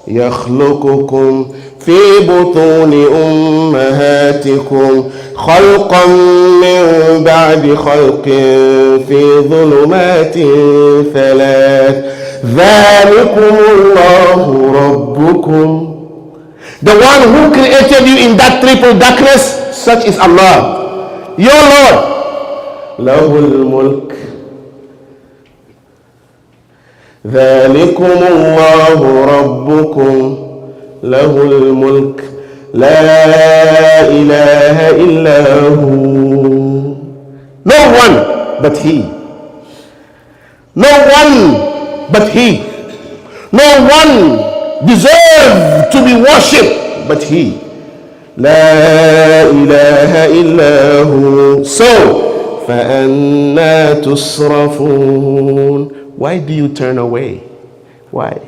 يخلقكم في بطون أمهاتكم خلقا من بعد خلق في ظلمات ثلاث ذلكم الله ربكم. The one who created you in that triple darkness, such is Allah, your Lord. له الملك. ذلكم الله ربكم له الملك لا إله إلا هو. No one but He. No one but He. No one deserves to be worshipped but He. لا إله إلا هو. So فأنا تصرفون. Why do you turn away? Why?